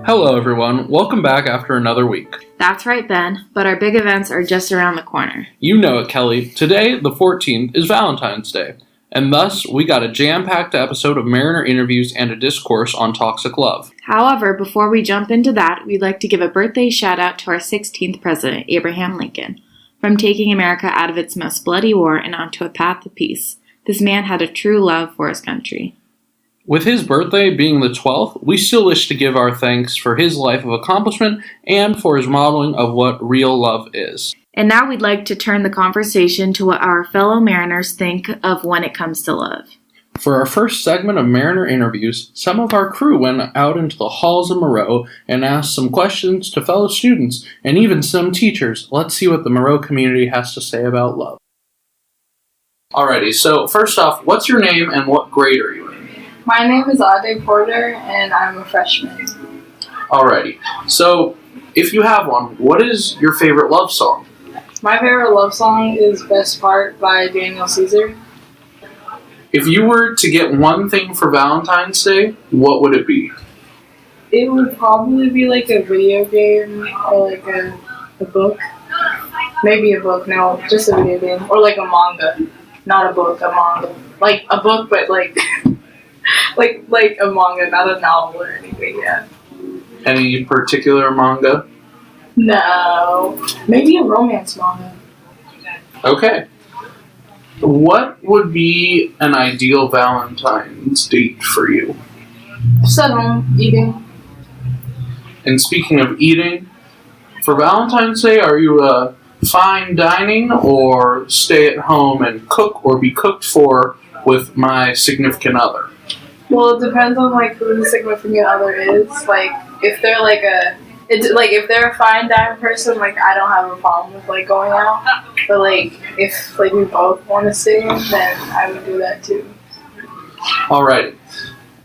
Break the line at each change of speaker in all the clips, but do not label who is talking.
Hello everyone, welcome back after another week.
That's right, Ben, but our big events are just around the corner.
You know it, Kelly. Today, the 14th, is Valentine's Day, and thus we got a jam-packed episode of Mariner interviews and a discourse on toxic love.
However, before we jump into that, we'd like to give a birthday shout-out to our 16th president, Abraham Lincoln. From taking America out of its most bloody war and onto a path of peace, this man had a true love for his country.
With his birthday being the 12th, we still wish to give our thanks for his life of accomplishment and for his modeling of what real love is.
And now we'd like to turn the conversation to what our fellow Mariners think of when it comes to love.
For our first segment of Mariner interviews, some of our crew went out into the halls of Moreau and asked some questions to fellow students and even some teachers. Let's see what the Moreau community has to say about love. Alrighty, so first off, what's your name and what grade are you in?
My name is Ade Porter, and I'm a freshman.
Alrighty, so if you have one, what is your favorite love song?
My favorite love song is Best Part by Daniel Caesar.
If you were to get one thing for Valentine's Day, what would it be?
It would probably be like a video game or like a book. Maybe a book, no, just a video game. Or like a manga. Not a book, a manga. Like a book, but like like a manga, not a novel or anything, yeah.
Any particular manga?
No. Maybe a romance manga.
Okay. What would be an ideal Valentine's date for you?
Just at home, eating.
And speaking of eating, for Valentine's Day, are you a fine dining or stay at home and cook or be cooked for with my significant other?
Well, it depends on like who the significant other is. Like if they're if they're a fine dining person, like I don't have a problem with like going out. But like if like we both want to stay in, then I would do that too.
Alright.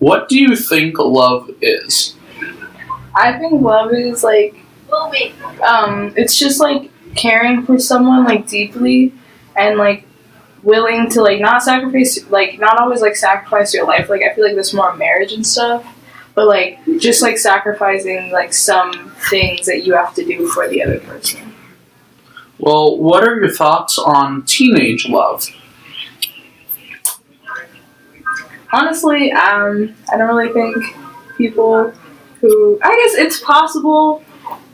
What do you think love is?
I think love is like it's just like caring for someone like deeply and like willing to like not always like sacrifice your life. Like I feel like there's more marriage and stuff, but like just like sacrificing like some things that you have to do for the other person.
Well, what are your thoughts on teenage love?
Honestly, I don't really think people who, I guess it's possible,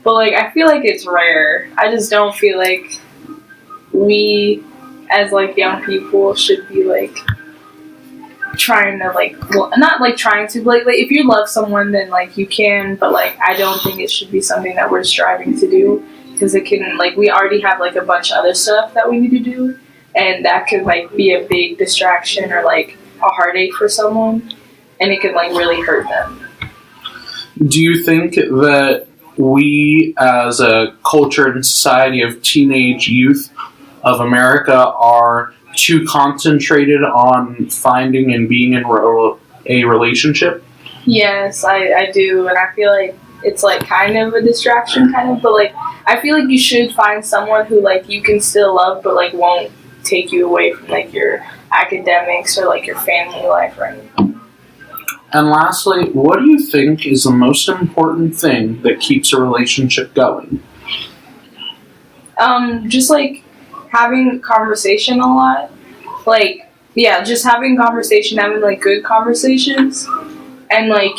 but like I feel like it's rare. I just don't feel like we as like young people should be like trying to like, well, not like trying to, but like if you love someone then like you can, but like I don't think it should be something that we're striving to do, because it can like, we already have like a bunch of other stuff that we need to do, and that could like be a big distraction or like a heartache for someone, and it could like really hurt them.
Do you think that we as a culture and society of teenage youth of America are too concentrated on finding and being in a relationship?
Yes, I do, and I feel like it's like kind of a distraction, but like I feel like you should find someone who like you can still love, but like won't take you away from like your academics or like your family life or anything.
And lastly, what do you think is the most important thing that keeps a relationship going?
Just like having conversation a lot. Like, yeah, just having conversation, having like good conversations, and like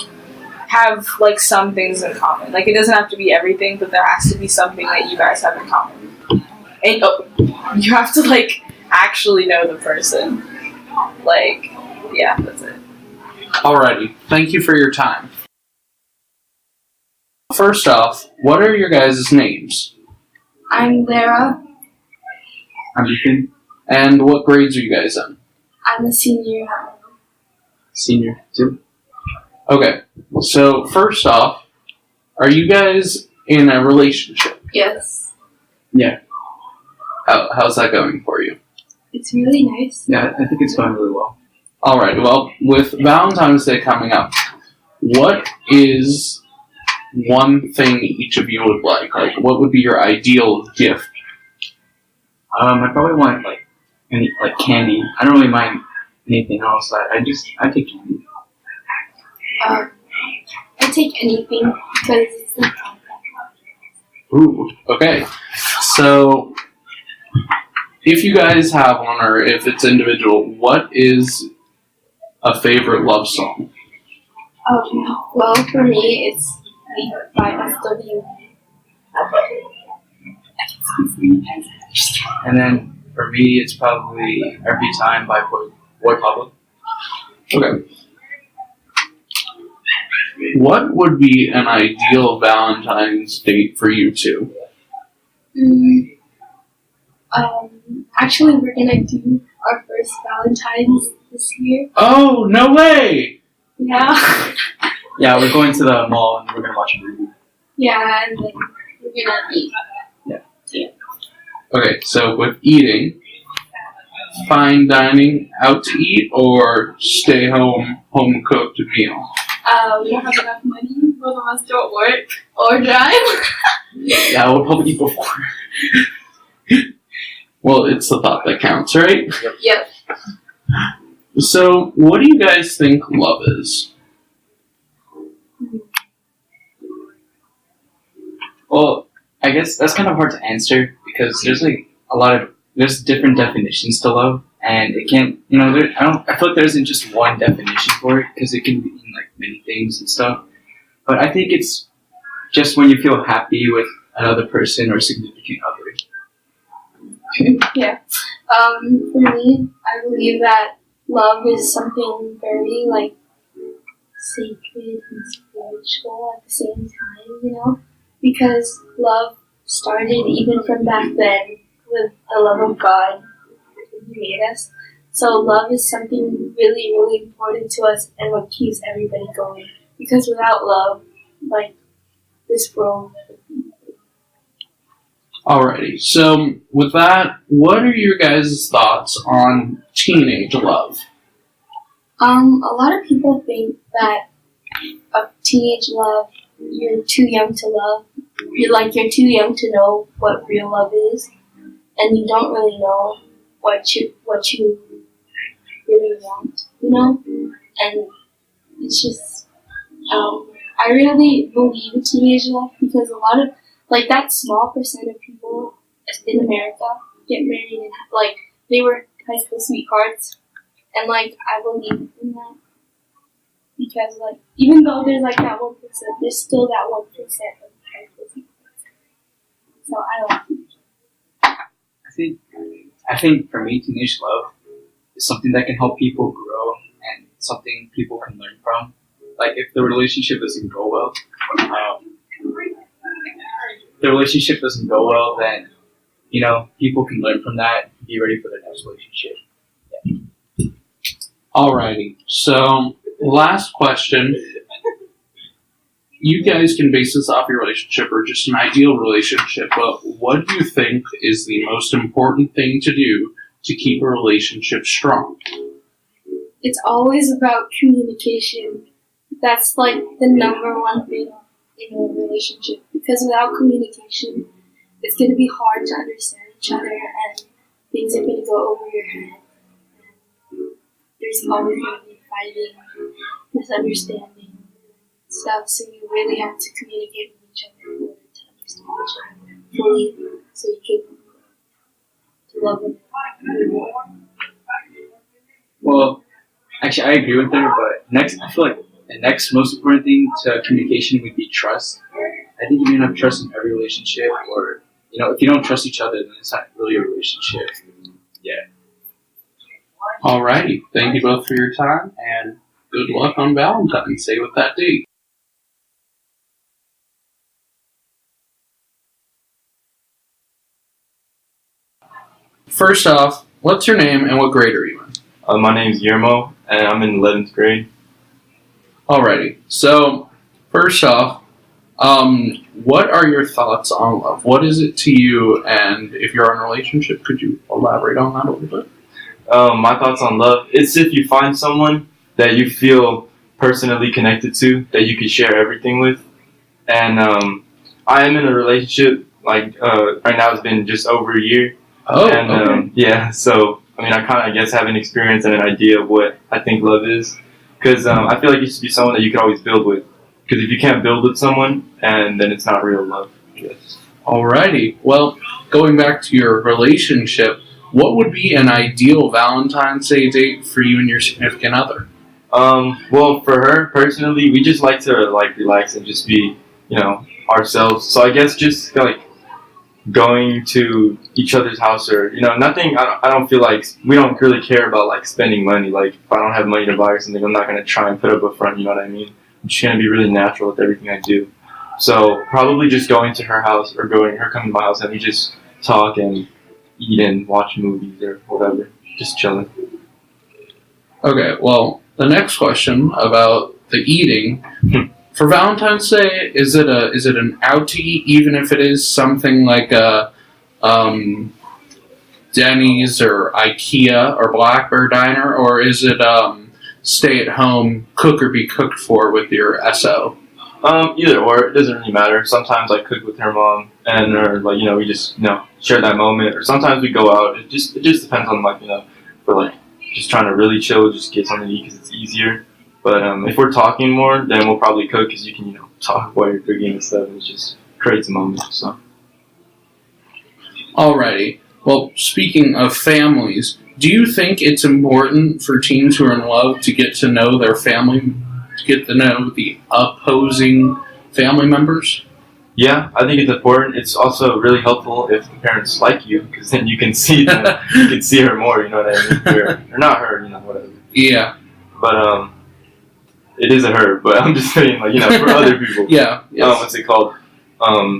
have like some things in common. Like it doesn't have to be everything, but there has to be something that you guys have in common. And you have to like actually know the person. Like, yeah, that's it.
Alrighty, thank you for your time. First off, what are your guys' names?
I'm Lara.
I'm Ethan.
And what grades are you guys in?
I'm a senior.
Senior too.
Okay, so first off, are you guys in a relationship?
Yes.
Yeah.
How's that going for you?
It's really nice.
Yeah, I think it's going really well.
Alright, well, with Valentine's Day coming up, what is one thing each of you would like? Like, what would be your ideal gift?
I probably want like candy. I don't really mind anything else. I take candy.
It's take anything because it's like,
Ooh, okay. So, if you guys have one, or if it's individual, what is a favorite love song?
well, for me, it's by SW.
And then for me, it's probably Every Time by Boy Pablo.
Okay. What would be an ideal Valentine's date for you two?
Actually, we're gonna do our first Valentine's this year.
Oh, no way!
Yeah.
Yeah, we're going to the mall and we're gonna watch a movie.
Yeah, and then we're gonna eat.
Okay, so with eating, fine dining, out to eat, or stay home cooked meal?
We don't have enough money. Both of us don't work or drive.
That would probably be before. Well, it's the thought that counts, right?
Yep.
So, what do you guys think love is?
Well, I guess that's kind of hard to answer because there's like there's different definitions to love, and it can't, I feel like there isn't just one definition for it because it can mean like many things and stuff. But I think it's just when you feel happy with another person or significant other.
Yeah. For me, I believe that love is something very like sacred and spiritual at the same time, because love started even from back then with the love of God who made us. So love is something really, really important to us and what keeps everybody going. Because without love, like, this world would be.
Alrighty, so with that, what are your guys' thoughts on teenage love?
A lot of people think that of teenage love, you're too young to love. You're too young to know what real love is, and you don't really know what you really want, And it's just, I really believe in teenage love because a lot of that small percent of people in America get married and they were high school sweethearts, and I believe in that. Because, even though there's, that 1%, there's still that 1% of high school sweethearts. So, I don't know.
I think for me, teenage love is something that can help people grow and something people can learn from. If the relationship doesn't go well, then, people can learn from that and be ready for the next relationship. Yeah.
Alrighty, so last question. You guys can base this off your relationship or just an ideal relationship, but what do you think is the most important thing to do to keep a relationship strong?
It's always about communication. That's the number one thing in a relationship. Because without communication, it's going to be hard to understand each other and things are going to go over your head. There's always going to be fighting, misunderstanding, stuff. So you really have to communicate with each other in order to understand each other fully, so you can love them more.
Well, actually, I agree with her, but I feel like the next most important thing to communication would be trust. I think if you don't have trust in every relationship, or if you don't trust each other, then it's not really a relationship. Yeah.
Alrighty, thank you both for your time, and good luck on Valentine's Day with that date. First off, what's your name and what grade are you in?
My name's Guillermo, and I'm in 11th grade.
Alrighty, so first off, what are your thoughts on love? What is it to you, and if you're in a relationship, could you elaborate on that a little bit?
My thoughts on love, it's if you find someone that you feel personally connected to, that you can share everything with. And I am in a relationship, right now it's been just over a year.
Oh,
and
okay.
Yeah, so I guess have an experience and an idea of what I think love is. Because I feel like you should be someone that you can always build with. Because if you can't build with someone, and then it's not real love. Yes.
Alrighty. Well, going back to your relationship, what would be an ideal Valentine's Day date for you and your significant other?
Well, for her personally, we just like to like relax and just be, ourselves. So I guess just like going to each other's house, or nothing. I don't feel like we don't really care about like spending money. Like if I don't have money to buy or something, I'm not gonna try and put up a front. You know what I mean? I'm just gonna be really natural with everything I do. So probably just going to her house, or her coming to my house, and we just talk and eat and watch movies or whatever. Just chilling.
Okay, well, the next question about the eating. For Valentine's Day, is it an out to eat, even if it is something like a Denny's or IKEA or Blackbird Diner, or is it stay at home, cook or be cooked for with your SO?
Either or, it doesn't really matter. Sometimes I cook with her mom, and or we just share that moment. Or sometimes we go out. It just depends on for like just trying to really chill, just get something to eat because it's easier. But if we're talking more, then we'll probably cook because you can talk while you're cooking and stuff. And it just creates a moment. So.
Alrighty. Well, speaking of families, do you think it's important for teens who are in love to get to know their family, to get to know the opposing family members?
Yeah, I think it's important. It's also really helpful if the parents like you, because then you can see them, you can see her more. You know what I mean? Or not her, whatever.
Yeah.
But it is a her. But I'm just saying, for other people.
Yeah. Yes.
What's it called?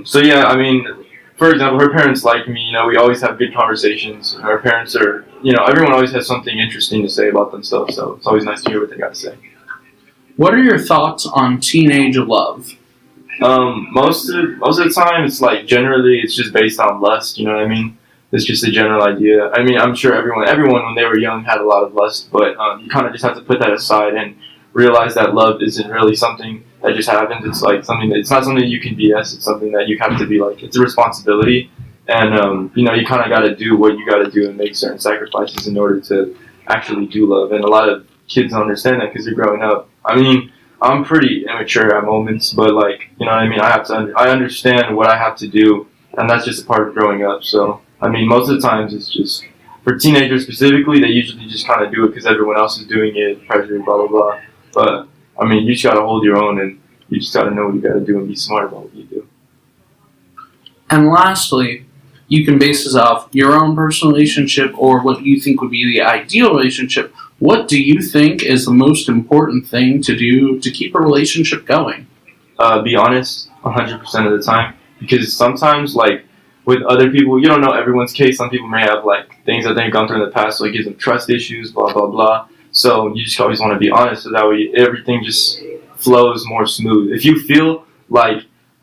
So yeah, I mean, for example, her parents like me. We always have good conversations. Her parents are, everyone always has something interesting to say about themselves. So it's always nice to hear what they got to say.
What are your thoughts on teenage love?
Most of the time, it's generally it's just based on lust. You know what I mean? It's just a general idea. I mean, I'm sure everyone when they were young had a lot of lust, but you kind of just have to put that aside and realize that love isn't really something that just happens. It's it's not something you can BS. It's something that you have to be it's a responsibility, and you kind of got to do what you got to do and make certain sacrifices in order to actually do love. And a lot of kids don't understand that because they're growing up. I mean, I'm pretty immature at moments, but you know what I mean? I understand what I have to do, and that's just a part of growing up. So, I mean, most of the times it's just, for teenagers specifically, they usually just kind of do it because everyone else is doing it, pressure, blah, blah, blah. But, I mean, you just got to hold your own, and you just got to know what you got to do and be smart about what you do.
And lastly, you can base this off your own personal relationship or what you think would be the ideal relationship. What do you think is the most important thing to do to keep a relationship going?
Be honest 100% of the time. Because sometimes, with other people, you don't know everyone's case. Some people may have, things that they've gone through in the past, so it gives them trust issues, blah, blah, blah. So you just always want to be honest, so that way everything just flows more smooth. If you feel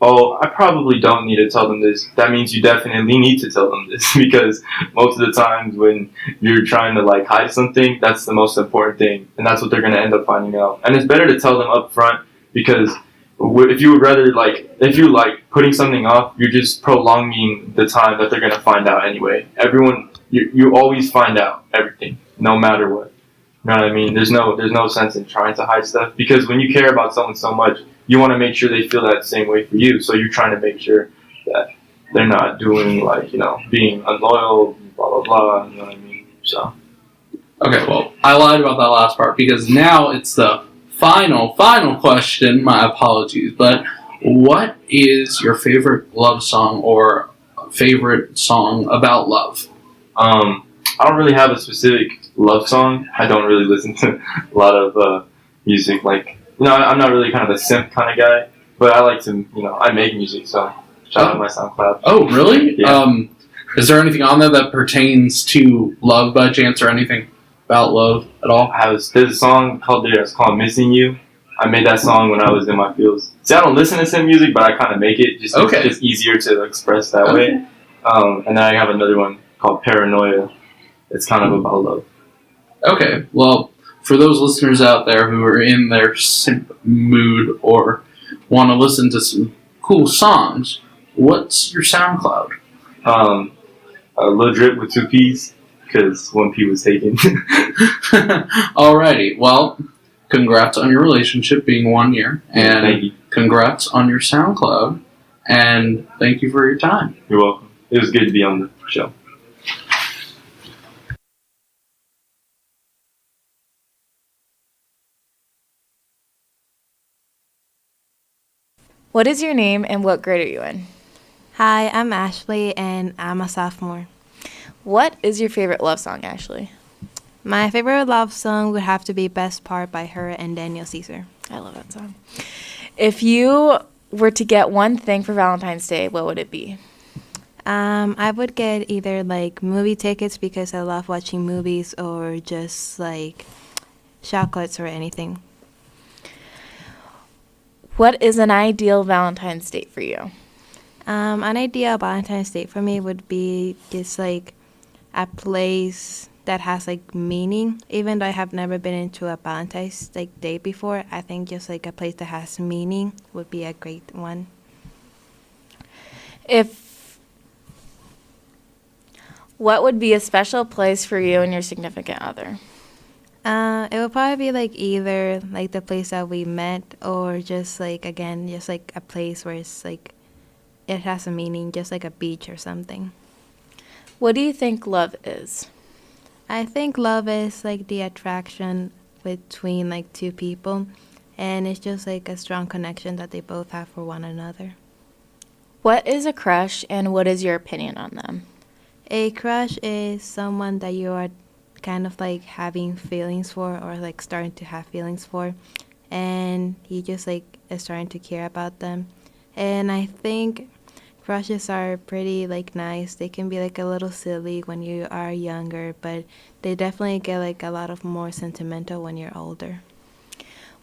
oh, I probably don't need to tell them this, that means you definitely need to tell them this, because most of the times when you're trying to hide something, that's the most important thing, and that's what they're going to end up finding out. And it's better to tell them up front, because if you would rather if you putting something off, you're just prolonging the time that they're going to find out anyway. Everyone, you always find out everything, no matter what. You know what I mean? There's no sense in trying to hide stuff, because when you care about someone so much, you want to make sure they feel that same way for you. So you're trying to make sure that they're not doing being unloyal, blah blah blah. You know what I mean? So.
Okay, well, I lied about that last part because now it's the final question. My apologies, but what is your favorite love song or favorite song about love?
I don't really have a specific love song. I don't really listen to a lot of music. I'm not really kind of a simp kind of guy, but I like to, I make music, so shout out my SoundCloud.
Oh, really?
Yeah.
Is there anything on there that pertains to love by chance or anything about love at all?
There's a song called Missing You. I made that song when I was in my fields. See, I don't listen to simp music, but I kind of make it. It's just easier to express that way. And then I have another one called Paranoia. It's kind of about love.
Okay, well, for those listeners out there who are in their simp mood or want to listen to some cool songs, what's your SoundCloud?
A Lil Drip with 2 P's, because 1 P was taken.
Alrighty, well, congrats on your relationship being 1 year, and
Thank you.
congrats on your SoundCloud, and thank you for your time.
You're welcome. It was good to be on the show.
What is your name and what grade are you in?
Hi, I'm Ashley and I'm a sophomore.
What is your favorite love song, Ashley?
My favorite love song would have to be Best Part by her and Daniel Caesar.
I love that song. If you were to get one thing for Valentine's Day, what would it be?
I would get either like movie tickets because I love watching movies, or just like chocolates or anything.
What is an ideal Valentine's date for you?
An ideal Valentine's date for me would be just like a place that has like meaning. Even though I have never been into a Valentine's like date before, I think just like a place that has meaning would be a great one.
What would be a special place for you and your significant other?
It would probably be like either like the place that we met, or just like again just like a place where it's like it has a meaning, just like a beach or something.
What do you think love is?
I think love is like the attraction between like two people, and it's just like a strong connection that they both have for one another.
What is a crush and what is your opinion on them?
A crush is someone that you are kind of like having feelings for, or like starting to have feelings for, and you just like is starting to care about them. And I think crushes are pretty like nice. They can be like a little silly when you are younger, but they definitely get like a lot of more sentimental when you're older.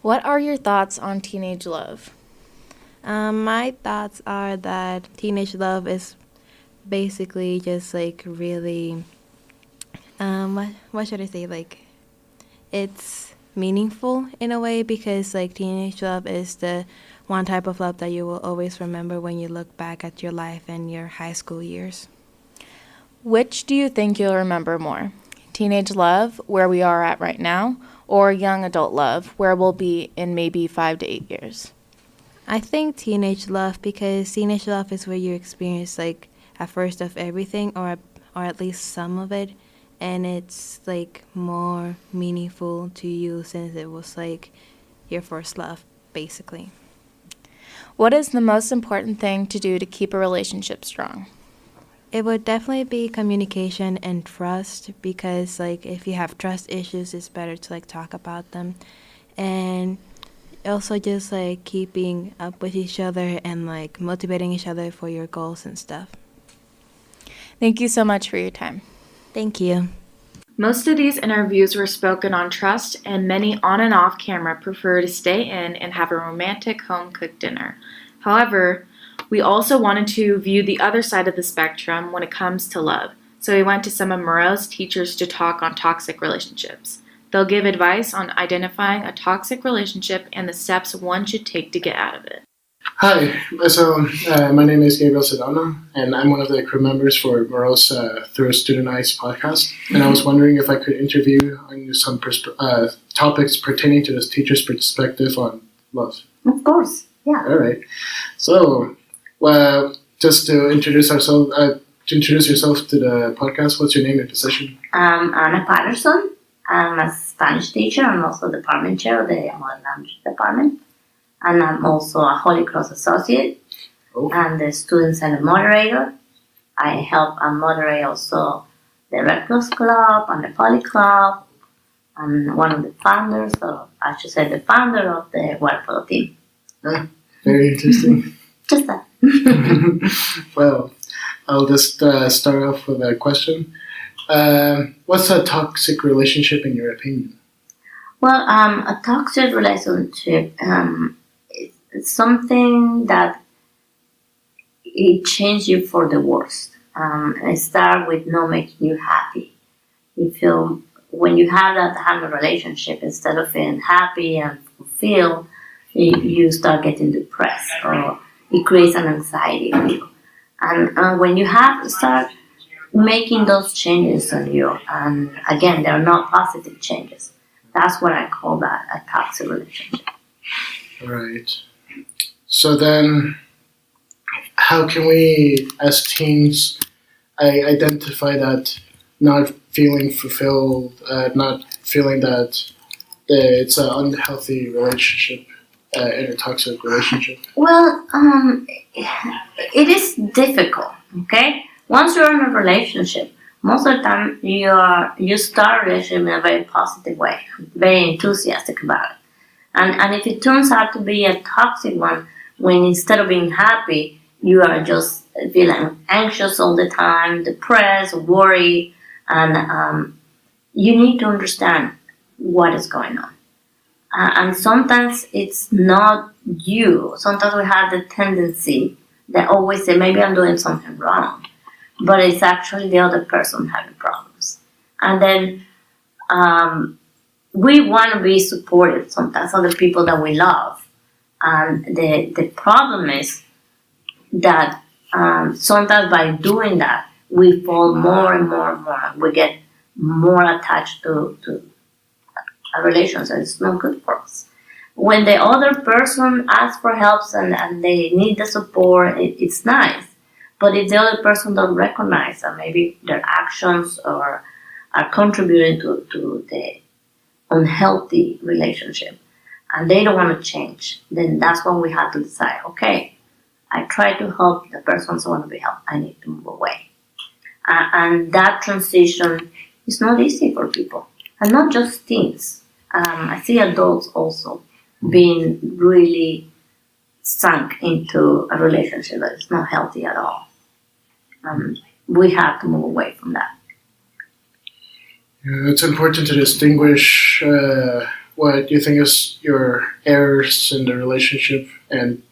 What are your thoughts on teenage love?
My thoughts are that teenage love is basically just like really what should I say, like it's meaningful in a way, because like teenage love is the one type of love that you will always remember when you look back at your life and your high school years.
Which do you think you'll remember more? Teenage love, where we are at right now, or young adult love, where we'll be in maybe 5 to 8 years?
I think teenage love, because teenage love is where you experience like a first of everything, or at least some of it, and it's like more meaningful to you since it was like your first love, basically.
What is the most important thing to do to keep a relationship strong?
It would definitely be communication and trust, because like if you have trust issues, it's better to like talk about them, and also just like keeping up with each other and like motivating each other for your goals and stuff.
Thank you so much for your time.
Thank you.
Most of these interviews were spoken on trust, and many on and off camera prefer to stay in and have a romantic home-cooked dinner. However, we also wanted to view the other side of the spectrum when it comes to love, so we went to some of Moreau's teachers to talk on toxic relationships. They'll give advice on identifying a toxic relationship and the steps one should take to get out of it.
Hi, my name is Gabriel Sedano, and I'm one of the crew members for Moreau's Through Student Eyes podcast. And I was wondering if I could interview on some topics pertaining to this teacher's perspective on love.
Of course, yeah.
All right. So, just to introduce ourselves, to introduce yourself to the podcast, what's your name and position?
I'm Anna Patterson. I'm a Spanish teacher. I'm also department chair of the Modern Language Department. And I'm also a Holy Cross associate.
Oh.
And the student center moderator. I help and moderate also the Red Cross Club and the Poly Club. I'm one of the founders, or I should say the founder of the water polo team.
Very interesting.
Just that.
Well, I'll just start off with a question. What's a toxic relationship in your opinion?
Well, a toxic relationship it's something that it changes you for the worst. It starts with not making you happy. You feel when you have that kind of relationship, instead of feeling happy and fulfilled, you start getting depressed, or it creates an anxiety in you. And when you start making those changes on you, and again, they're not positive changes. That's what I call that a toxic relationship.
Right. So then, how can we, as teens, identify that not feeling fulfilled, not feeling that it's an unhealthy relationship, in a toxic relationship?
Well, it is difficult. Okay, once you're in a relationship, most of the time you start a relationship in a very positive way, very enthusiastic about it, and if it turns out to be a toxic one, when instead of being happy, you are just feeling anxious all the time, depressed, worried, and you need to understand what is going on. And sometimes it's not you. Sometimes we have the tendency that always say, maybe I'm doing something wrong. But it's actually the other person having problems. And then we want to be supportive sometimes of the people that we love. And the problem is that sometimes by doing that, we fall more and more and more. We get more attached to a relationship. It's not good for us. When the other person asks for help and they need the support, it's nice. But if the other person don't recognize that maybe their actions are contributing to the unhealthy relationship and they don't want to change, then that's when we have to decide, okay, I try to help the person who want to be helped. I need to move away. And that transition is not easy for people. And not just teens. I see adults also being really sunk into a relationship that is not healthy at all. We have to move away from that.
Yeah, it's important to distinguish what you think is your errors in the relationship and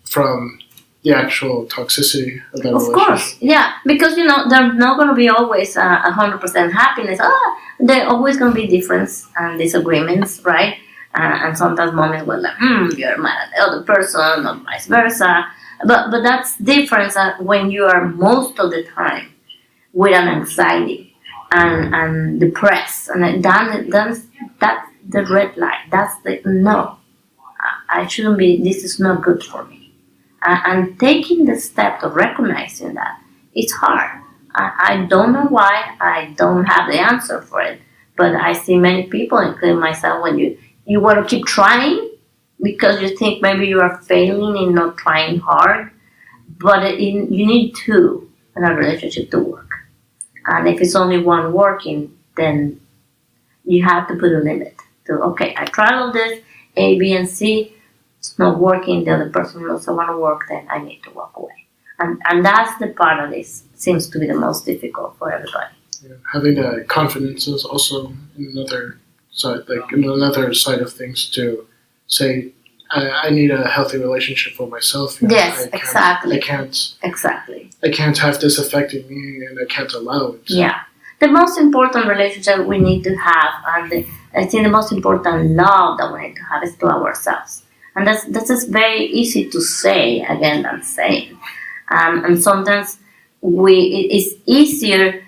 from the actual toxicity of that relationship.
Of course, yeah, because there's not going to be always 100% happiness. There's always going to be difference and disagreements, right? And sometimes moments where like, you're mad at the other person, or vice versa. But that's different when you are most of the time with an anxiety and depressed, and that's the red light. That's the no. I shouldn't be. This is not good for me. And taking the step of recognizing that, it's hard. I don't know why. I don't have the answer for it. But I see many people, including myself, when you want to keep trying because you think maybe you are failing in not trying hard. But you need two in a relationship to work. And if it's only one working, then you have to put a limit to, okay, I tried all this, A, B, and C. It's not working, the other person also want to work, then I need to walk away. And that's the part of this seems to be the most difficult for everybody.
Yeah, having the confidence is also another side of things to say, I need a healthy relationship for myself.
Yes, exactly.
I can't have this affecting me, and I can't allow it.
Yeah. The most important relationship we need to have, and I think the most important love that we need to have is to ourselves. And that's just very easy to say, again, than saying. And sometimes it's easier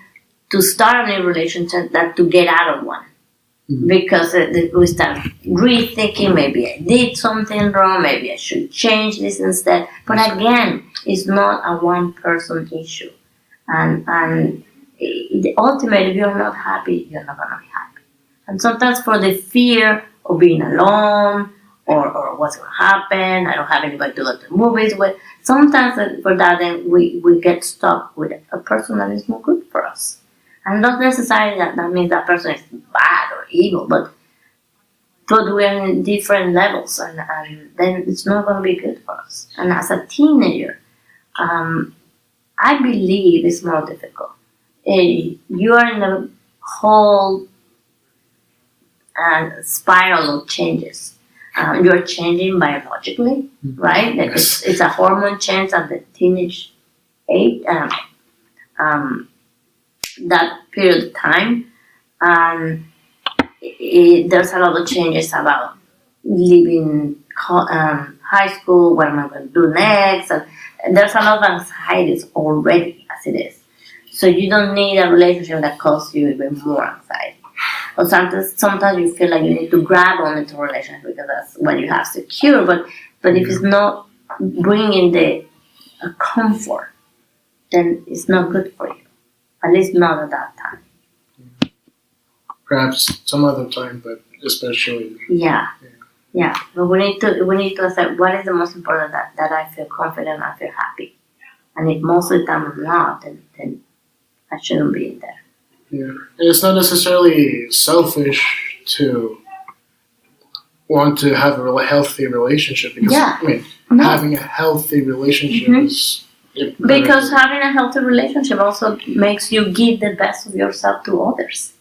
to start a new relationship than to get out of one. Mm-hmm. Because we start rethinking, maybe I did something wrong, maybe I should change this instead. But again, it's not a one-person issue. And ultimately, if you're not happy, you're not going to be happy. And sometimes for the fear of being alone, or what's going to happen, I don't have anybody to go to the movies with. Sometimes for that, then we get stuck with a person that is not good for us. And not necessarily that means that person is bad or evil, but we're in different levels, and then it's not going to be good for us. And as a teenager, I believe it's more difficult. You are in a whole spiral of changes. You're changing biologically, right?
Yes.
It's a hormone change at the teenage age, that period of time. There's a lot of changes about leaving high school, what am I going to do next? And there's a lot of anxieties already as it is. So you don't need a relationship that causes you even more anxiety. Or sometimes you feel like you need to grab on into a relationship because that's what you have secure. But if it's not bringing the comfort, then it's not good for you. At least not at that time.
Perhaps some other time, but especially.
Yeah. But we need to accept what is the most important, that I feel confident, I feel happy. And if most of the time I'm not, then I shouldn't be in there.
Yeah, and it's not necessarily selfish to want to have a healthy relationship because having a healthy relationship is
because having a healthy relationship also makes you give the best of yourself to others,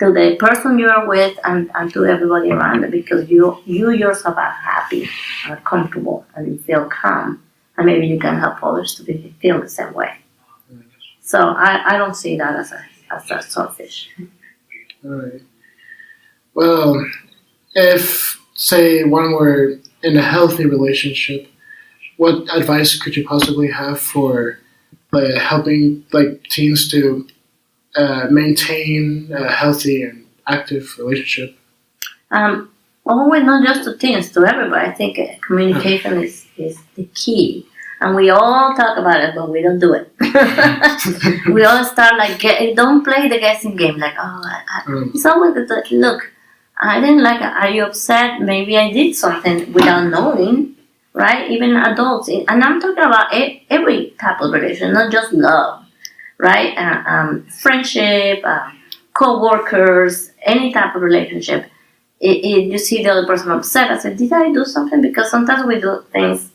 to the person you are with, and to everybody around it, because you yourself are happy, are comfortable, and you feel calm, and maybe you can help others to feel the same way. So I don't see that as a selfish.
All right. Well, if say one were in a healthy relationship, what advice could you possibly have for helping teens to maintain a healthy and active relationship?
Always, not just to teens, to everybody. I think communication is the key. And we all talk about it, but we don't do it. We all start don't play the guessing game. It's always look, I didn't like it. Are you upset? Maybe I did something without knowing, right? Even adults. And I'm talking about every type of relation, not just love, right? Friendship, co-workers, any type of relationship. If you see the other person upset, I said, did I do something? Because sometimes we do things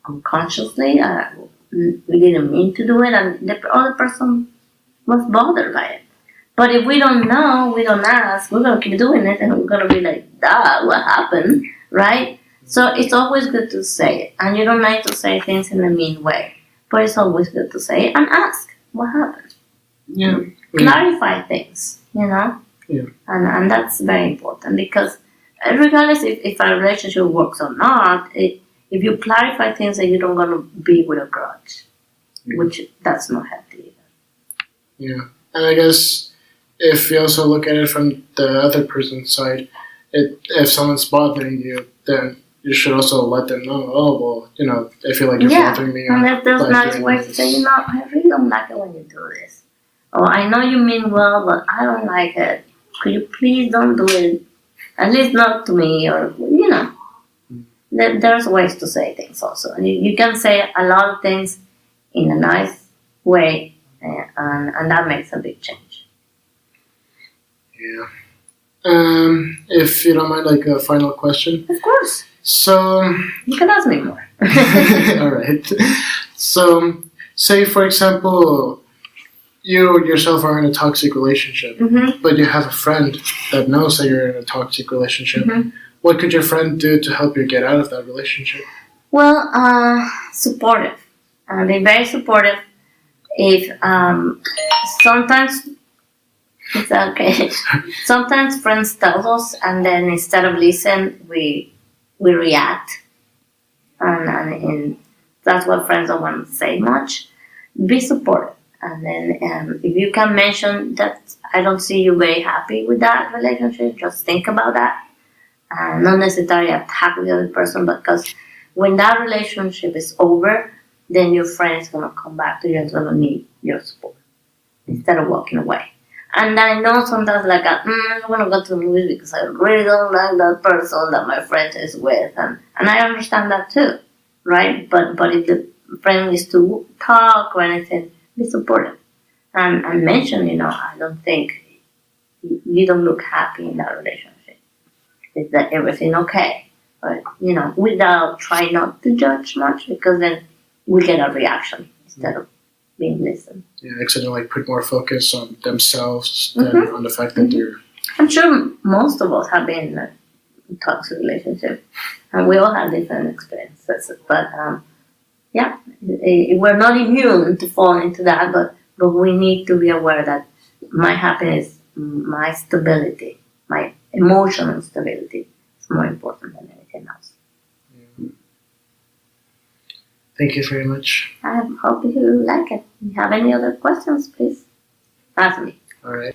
unconsciously. We didn't mean to do it, and the other person was bothered by it. But if we don't know, we don't ask, we're going to keep doing it, and we're going to be like, what happened, right? So it's always good to say it. And you don't need to say things in a mean way. But it's always good to say it and ask, what happened?
Yeah.
Clarify things, Yeah. And that's very important, because regardless if a relationship works or not, if you clarify things, that you don't going to be with a grudge, which that's not healthy either.
Yeah. And I guess if you also look at it from the other person's side, if someone's bothering you, then you should also let them know, I feel like you're bothering me.
And if there's nice ways to say, I really don't like it when you do this. Or I know you mean well, but I don't like it. Could you please don't do it? At least not to me, or, There's ways to say things also. And you can say a lot of things in a nice way, and that makes a big change.
Yeah. If you don't mind, a final question.
Of course.
So.
You can ask me more.
All right. So, say for example, you yourself are in a toxic relationship, but you have a friend that knows that you're in a toxic relationship. What could your friend do to help you get out of that relationship?
Well, supportive. Be very supportive. If sometimes it's okay. Sometimes friends tell us, and then instead of listen, we react, and that's what friends don't want to say much. Be supportive. And then if you can mention that I don't see you very happy with that relationship, just think about that. Not necessarily attack the other person, because when that relationship is over, then your friend is going to come back to you and is going to need your support instead of walking away. And I know sometimes I'm going to go to the movies because I really don't like that person that my friend is with. And I understand that too, right? But if the friend is to talk or anything, be supportive and mention, I don't think you don't look happy in that relationship. Is that everything okay? But without trying not to judge much, because then we get a reaction instead of being listened.
Yeah, accidentally put more focus on themselves than on the fact that you're.
I'm sure most of us have been in a toxic relationship, and we all have different experiences. But we're not immune to fall into that, but we need to be aware that my happiness, my stability, my emotional stability is more important than anything else.
Thank you very much.
I hope you like it. If you have any other questions, please ask me.
All right.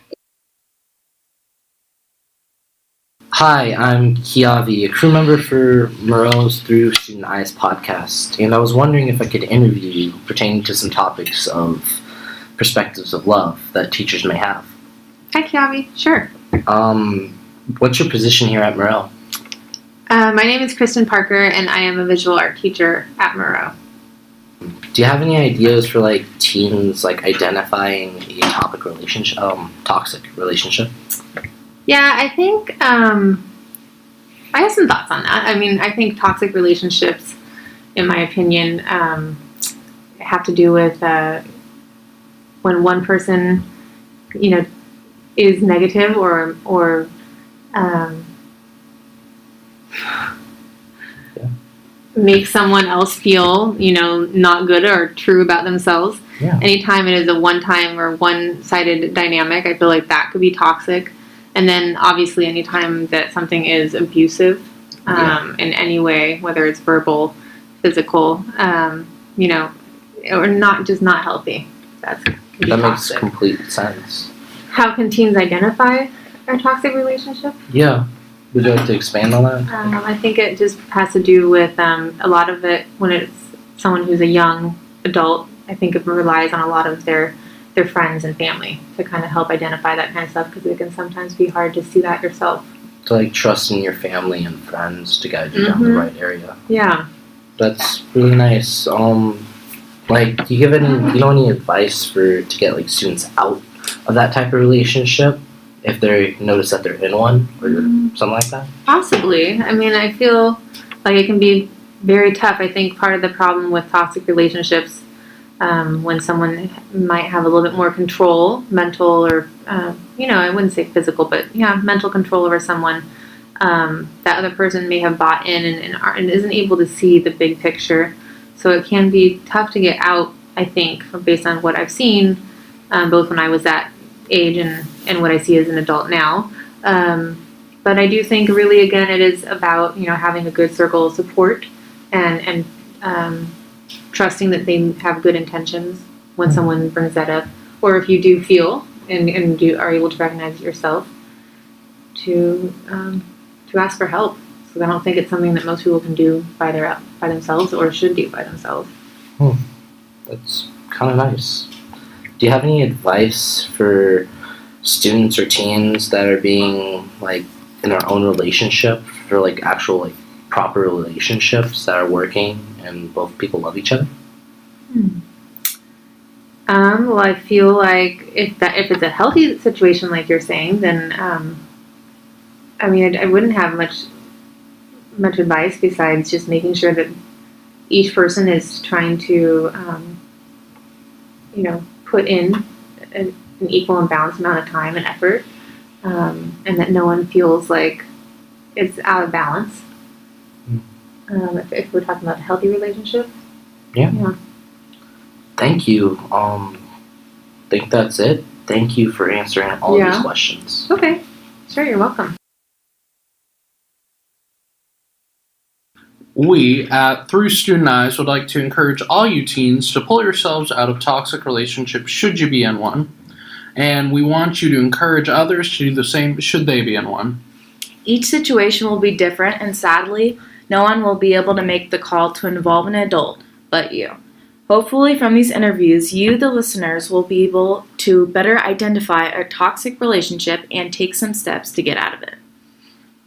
Hi, I'm Kiavi, a crew member for Moreau's Through Student Eyes podcast, and I was wondering if I could interview you pertaining to some topics of perspectives of love that teachers may have.
Hi, Kiavi. Sure.
What's your position here at Moreau?
My name is Kristen Parker, and I am a visual art teacher at Moreau.
Do you have any ideas for teens identifying a toxic relationship?
Yeah, I think I have some thoughts on that. I mean, I think toxic relationships, in my opinion, have to do with when one person, is negative or makes someone else feel, not good or true about themselves.
Yeah.
Anytime it is a one-time or one-sided dynamic, I feel like that could be toxic. And then obviously anytime that something is abusive in any way, whether it's verbal, physical, or not healthy. That
makes complete sense.
How can teens identify a toxic relationship?
Yeah. Would you like to expand on that?
I think it just has to do with a lot of it when it's someone who's a young adult. I think it relies on a lot of their friends and family to kind of help identify that kind of stuff, because it can sometimes be hard to see that yourself.
To trusting your family and friends to guide you down the right area.
Yeah.
That's really nice. Do you give any advice to get students out of that type of relationship if they notice that they're in one or something like that?
Possibly. I mean, I feel like it can be very tough. I think part of the problem with toxic relationships, when someone might have a little bit more control, mental or, I wouldn't say physical, but mental control over someone, that other person may have bought in and isn't able to see the big picture. So it can be tough to get out, I think, based on what I've seen, both when I was that age and what I see as an adult now. But I do think really, again, it is about, having a good circle of support and trusting that they have good intentions when someone brings that up. Or if you do feel and are able to recognize it yourself, to ask for help. So I don't think it's something that most people can do by themselves or should do by themselves.
That's kind of nice. Do you have any advice for students or teens that are being in their own relationship, for actual proper relationships that are working and both people love each other?
Well, I feel like if it's a healthy situation like you're saying, then I wouldn't have much advice besides just making sure that each person is trying to put in an equal and balanced amount of time and effort, and that no one feels like it's out of balance. If we're talking about a healthy relationship.
Yeah. Thank you. I think that's it. Thank you for answering all these questions.
Okay. Sure, you're welcome.
We at Through Student Eyes would like to encourage all you teens to pull yourselves out of toxic relationships should you be in one. And we want you to encourage others to do the same should they be in one.
Each situation will be different, and sadly, no one will be able to make the call to involve an adult but you. Hopefully from these interviews, you, the listeners, will be able to better identify a toxic relationship and take some steps to get out of it.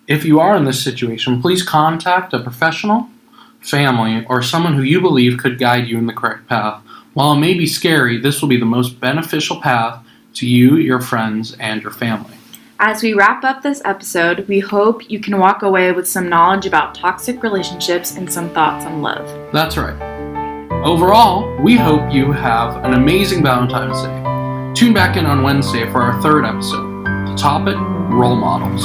If you are in this situation, please contact a professional, family, or someone who you believe could guide you in the correct path. While it may be scary, this will be the most beneficial path to you, your friends, and your family.
As we wrap up this episode, we hope you can walk away with some knowledge about toxic relationships and some thoughts on love.
That's right. Overall, we hope you have an amazing Valentine's Day. Tune back in on Wednesday for our third episode. The topic, role models.